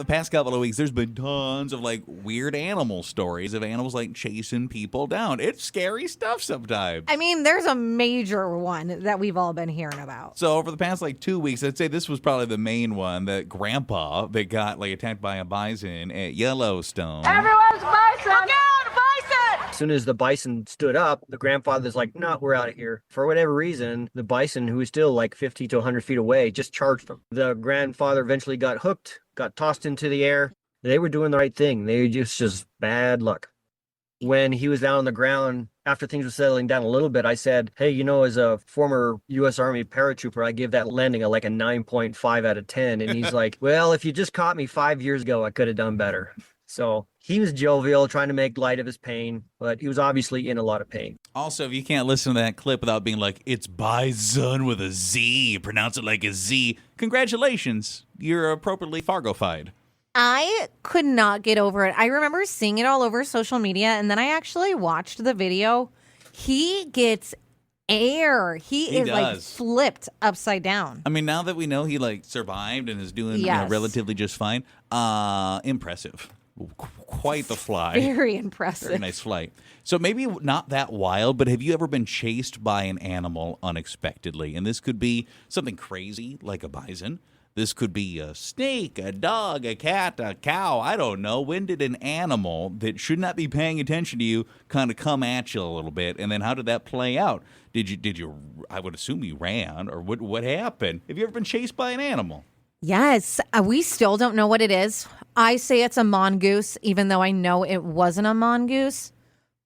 The past couple of weeks, there's been tons of like weird animal stories of animals like chasing people down. It's scary stuff sometimes. I mean, there's a major one that we've all been hearing about. So over the past like 2 weeks, I'd say this was probably the main one, that grandpa that got like attacked by a bison at Yellowstone. Everyone's bison! Look out, bison! As soon as the bison stood up, the grandfather's like, no, we're out of here. For whatever reason, the bison, who was still like 50 to 100 feet away, just charged him. The grandfather eventually got hooked, got tossed into the air. They were doing the right thing. They just bad luck. When he was down on the ground, after things were settling down a little bit, I said, hey, as a former U.S. Army paratrooper, I give that landing like a 9.5 out of 10. And he's like, well, if you just caught me 5 years ago, I could have done better. So he was jovial, trying to make light of his pain, but he was obviously in a lot of pain. Also, if you can't listen to that clip without being like, it's bison with a Z, pronounce it like a Z, congratulations. You're appropriately Fargo-fied. I could not get over it. I remember seeing it all over social media, and then I actually watched the video. He gets air. He is like flipped upside down. I mean, now that we know he like survived and is doing relatively just fine, impressive. Quite the fly. Very impressive. Very nice flight. So maybe not that wild, but have you ever been chased by an animal unexpectedly? And this could be something crazy like a bison. This could be a snake, a dog, a cat, a cow. I don't know. When did an animal that should not be paying attention to you kind of come at you a little bit? And then how did that play out? Did you? I would assume you ran, or what happened? Have you ever been chased by an animal? Yes, we still don't know what it is. I say it's a mongoose, even though I know it wasn't a mongoose.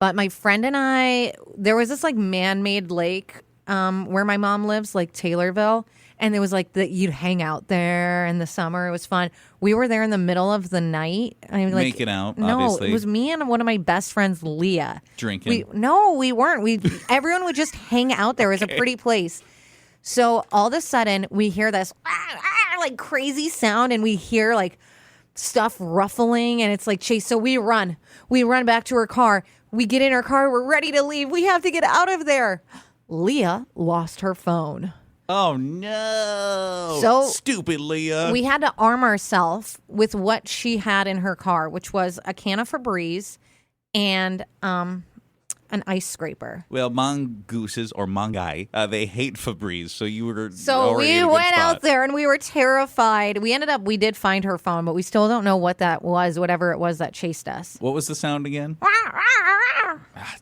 But my friend and I, there was this like man-made lake where my mom lives, like Taylorville. And it was like that you'd hang out there in the summer. It was fun. We were there in the middle of the night. I mean, making out, no, obviously. It was me and one of my best friends, Leah. Drinking. We weren't. Everyone would just hang out there. It was a pretty place. So all of a sudden, we hear this like crazy sound, and we hear like stuff ruffling, and it's like chase. So we run back to her car. We get in her car. We're ready to leave. We have to get out of there. Leah lost her phone. Oh, no. So stupid Leah. We had to arm ourselves with what she had in her car, which was a can of Febreze and an ice scraper. Well, mongooses or mongai, they hate Febreze, so you were So we went out there and we were terrified. We did find her phone, but we still don't know what that was, whatever it was that chased us. What was the sound again?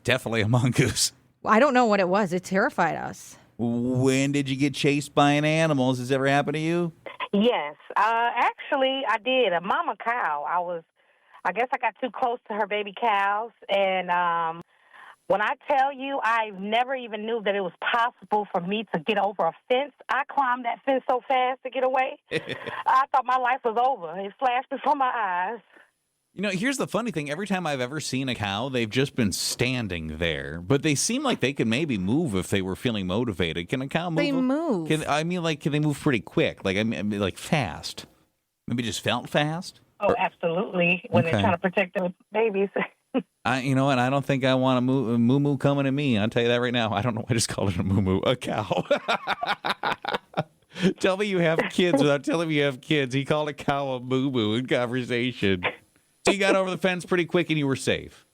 Definitely a mongoose. I don't know what it was. It terrified us. When did you get chased by an animal? Has this ever happened to you? Yes. Actually, I did. A mama cow. I guess I got too close to her baby cows. And when I tell you, I never even knew that it was possible for me to get over a fence. I climbed that fence so fast to get away. I thought my life was over. It flashed before my eyes. Here's the funny thing. Every time I've ever seen a cow, they've just been standing there. But they seem like they could maybe move if they were feeling motivated. Can a cow move? They move. Can they move pretty quick? Like, I mean, like fast? Maybe just felt fast? Oh, absolutely. When they're trying to protect their babies. You know what? I don't think I want a moo-moo coming to me. I'll tell you that right now. I don't know. I just called it a moo-moo. A cow. Tell me you have kids without telling me you have kids. He called a cow a moo-moo in conversation. So you got over the fence pretty quick and you were safe.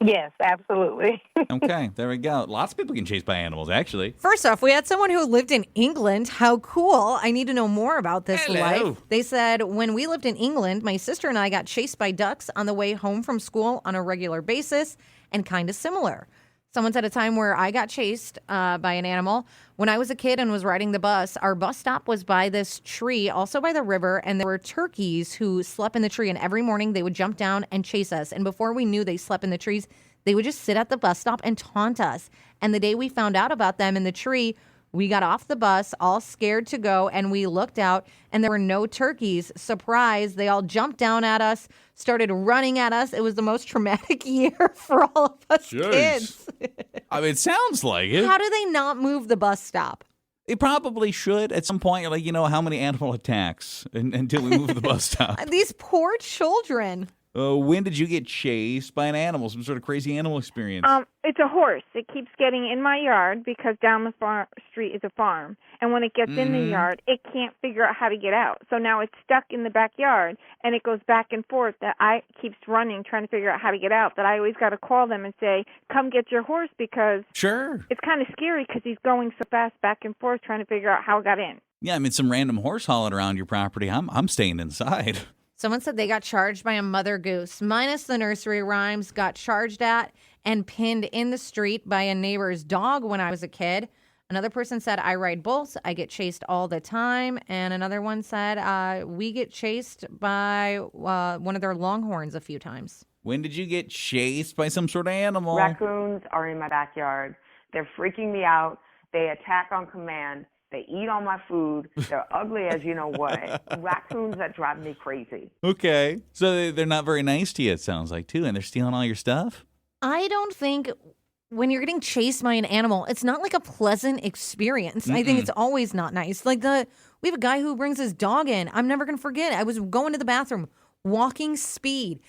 Yes, absolutely. Okay, there we go. Lots of people get chased by animals, actually. First off, we had someone who lived in England. How cool. I need to know more about this life. They said, when we lived in England, my sister and I got chased by ducks on the way home from school on a regular basis, and kind of similar. Someone said a time where I got chased by an animal. When I was a kid and was riding the bus, our bus stop was by this tree, also by the river, and there were turkeys who slept in the tree, and every morning they would jump down and chase us. And before we knew they slept in the trees, they would just sit at the bus stop and taunt us. And the day we found out about them in the tree, we got off the bus, all scared to go, and we looked out, and there were no turkeys. Surprise, they all jumped down at us, started running at us. It was the most traumatic year for all of us kids. I mean, it sounds like it. How do they not move the bus stop? They probably should at some point. Like, how many animal attacks until we move the bus stop. These poor children. When did you get chased by an animal? Some sort of crazy animal experience? It's a horse. It keeps getting in my yard because down the street is a farm. And when it gets in the yard, it can't figure out how to get out. So now it's stuck in the backyard, and it goes back and forth. That I keeps running, trying to figure out how to get out. That I always got to call them and say, "Come get your horse," because Sure. it's kind of scary because he's going so fast back and forth trying to figure out how it got in. Yeah, I mean, some random horse hauling around your property. I'm staying inside. Someone said they got charged by a mother goose, minus the nursery rhymes, got charged at and pinned in the street by a neighbor's dog when I was a kid. Another person said, I ride bulls. I get chased all the time. And another one said, we get chased by one of their longhorns a few times. When did you get chased by some sort of animal? Raccoons are in my backyard. They're freaking me out. They attack on command. They eat all my food. They're ugly as you know what. Raccoons that drive me crazy. Okay. So they're not very nice to you, it sounds like, too, and they're stealing all your stuff? I don't think when you're getting chased by an animal, it's not like a pleasant experience. I think it's always not nice. Like we have a guy who brings his dog in. I'm never going to forget. I was going to the bathroom, walking speed.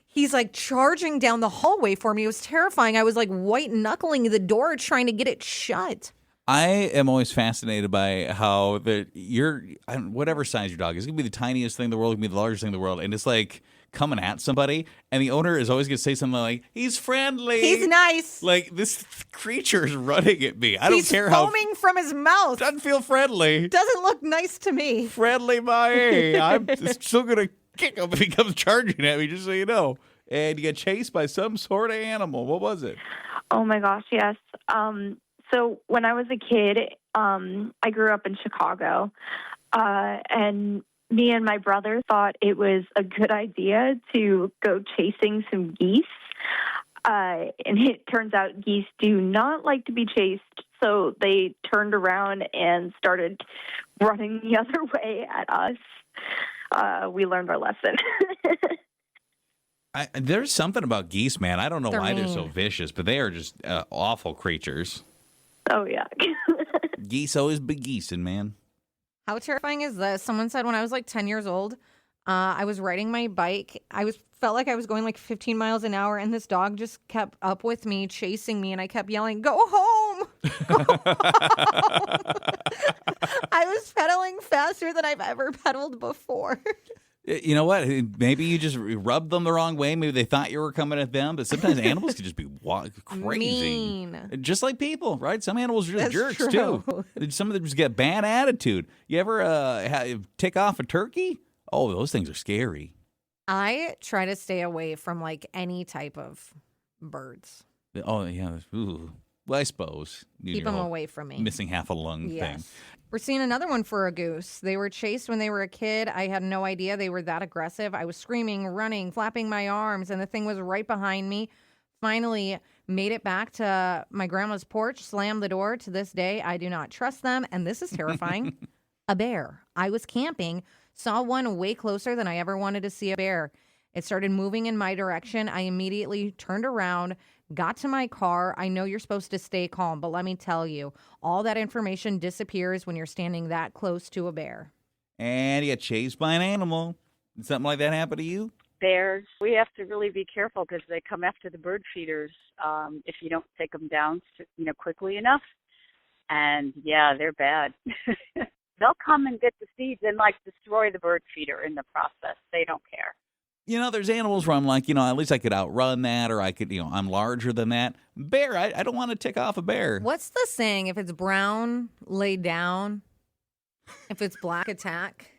He's like charging down the hallway for me. It was terrifying. I was like white knuckling the door trying to get it shut. I am always fascinated by how whatever size your dog is, it can be the tiniest thing in the world, it can be the largest thing in the world, and it's like coming at somebody, and the owner is always going to say something like, he's friendly. He's nice. Like, this creature is running at me. I don't care how. He's foaming from his mouth. Doesn't feel friendly. Doesn't look nice to me. Friendly, I'm still going to kick him if he comes charging at me, just so you know. And you got chased by some sort of animal. What was it? Oh, my gosh, yes. So when I was a kid, I grew up in Chicago, and me and my brother thought it was a good idea to go chasing some geese. And it turns out geese do not like to be chased, so they turned around and started running the other way at us. We learned our lesson. There's something about geese, man. I don't know why they're so mean. vicious, but they are just awful creatures. Oh, yeah. Geese always be geesing, man. How terrifying is this? Someone said when I was like 10 years old, I was riding my bike. Felt like I was going like 15 miles an hour, and this dog just kept up with me, chasing me, and I kept yelling, "Go home! Go home!" I was pedaling faster than I've ever pedaled before. You know what? Maybe you just rubbed them the wrong way. Maybe they thought you were coming at them. But sometimes animals can just be crazy. Mean. Just like people, right? Some animals are just That's jerks, true. too. Some of them just get bad attitude. You ever tick off a turkey? Oh, those things are scary. I try to stay away from like any type of birds. Oh, yeah. Ooh. Well, I suppose. Keep them away from me. Missing half a lung thing. We're seeing another one for a goose. They were chased when they were a kid. I had no idea they were that aggressive. I was screaming, running, flapping my arms, and the thing was right behind me. Finally made it back to my grandma's porch, slammed the door. To this day, I do not trust them, and this is terrifying. A bear. I was camping, saw one way closer than I ever wanted to see a bear. It started moving in my direction. I immediately turned around, got to my car. I know you're supposed to stay calm, but let me tell you, all that information disappears when you're standing that close to a bear. And you got chased by an animal. Did something like that happen to you? Bears, we have to really be careful because they come after the bird feeders if you don't take them down, quickly enough. And yeah, they're bad. They'll come and get the seeds and destroy the bird feeder in the process. They don't care. There's animals where I'm like, at least I could outrun that, or I could, I'm larger than that. Bear, I don't want to tick off a bear. What's the saying? If it's brown, lay down. If it's black, attack.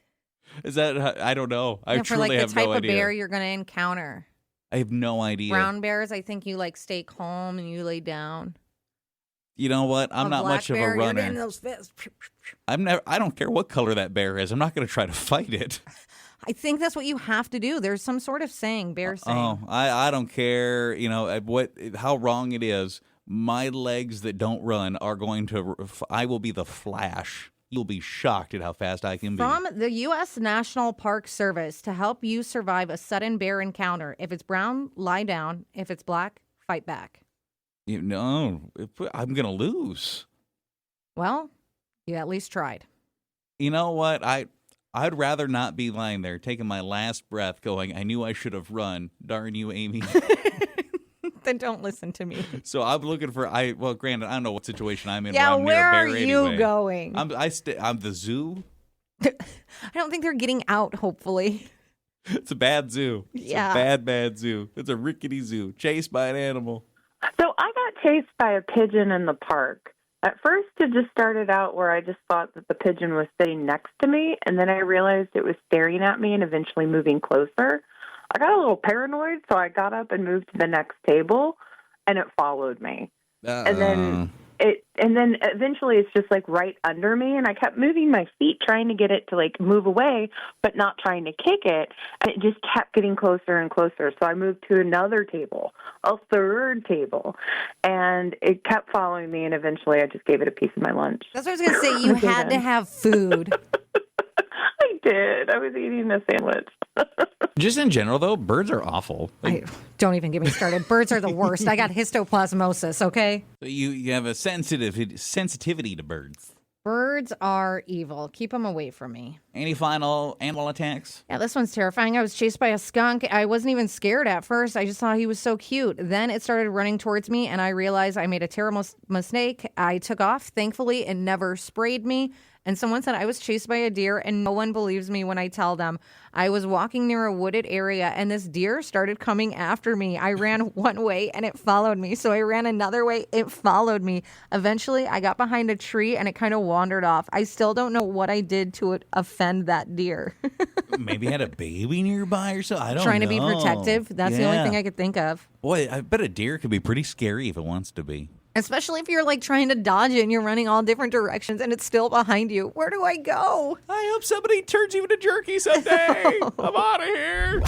Is that, I don't know. I for truly the have type no of idea. bear you're going to encounter. I have no idea. Brown bears, I think you stay calm and you lay down. You know what? I'm not much of a runner. You're getting those fists. I don't care what color that bear is. I'm not going to try to fight it. I think that's what you have to do. There's some sort of saying, bear saying. Oh, I don't care, how wrong it is. My legs that don't run are going to, I will be the Flash. You'll be shocked at how fast I can be. From the U.S. National Park Service to help you survive a sudden bear encounter. If it's brown, lie down. If it's black, fight back. I'm going to lose. Well, you at least tried. You know what? I'd rather not be lying there taking my last breath going, I knew I should have run. Darn you, Amy. Then don't listen to me. So I'm looking for, well, granted, I don't know what situation I'm in. Yeah, I'm where are near a bear you anyway. going? I'm the zoo. I don't think they're getting out, hopefully. It's a bad zoo. It's Yeah. a bad zoo. It's a rickety zoo. Chased by an animal. So I got chased by a pigeon in the park. At first, it just started out where I just thought that the pigeon was sitting next to me, and then I realized it was staring at me and eventually moving closer. I got a little paranoid, so I got up and moved to the next table, and it followed me. And then eventually it's just like right under me, and I kept moving my feet trying to get it to like move away, but not trying to kick it, and it just kept getting closer and closer. So I moved to another table, a third table, and it kept following me, and eventually I just gave it a piece of my lunch. That's what I was going to say. You had to have food. I did. I was eating a sandwich. Just in general, though, birds are awful. Don't even get me started. Birds are the worst. I got histoplasmosis, okay? You have a sensitivity to birds. Birds are evil. Keep them away from me. Any final animal attacks? Yeah, this one's terrifying. I was chased by a skunk. I wasn't even scared at first. I just thought he was so cute. Then it started running towards me, and I realized I made a terrible mistake. I took off. Thankfully, it never sprayed me. And someone said I was chased by a deer, and no one believes me when I tell them. I was walking near a wooded area, and this deer started coming after me. I ran one way, and it followed me. So I ran another way. It followed me. Eventually, I got behind a tree, and it kind of wandered off. I still don't know what I did to offend that deer. Maybe had a baby nearby or something. I don't know. Trying to be protective. That's the only thing I could think of. Boy, I bet a deer could be pretty scary if it wants to be. Especially if you're like trying to dodge it and you're running all different directions and it's still behind you. Where do I go? I hope somebody turns you into jerky someday. I'm out of here.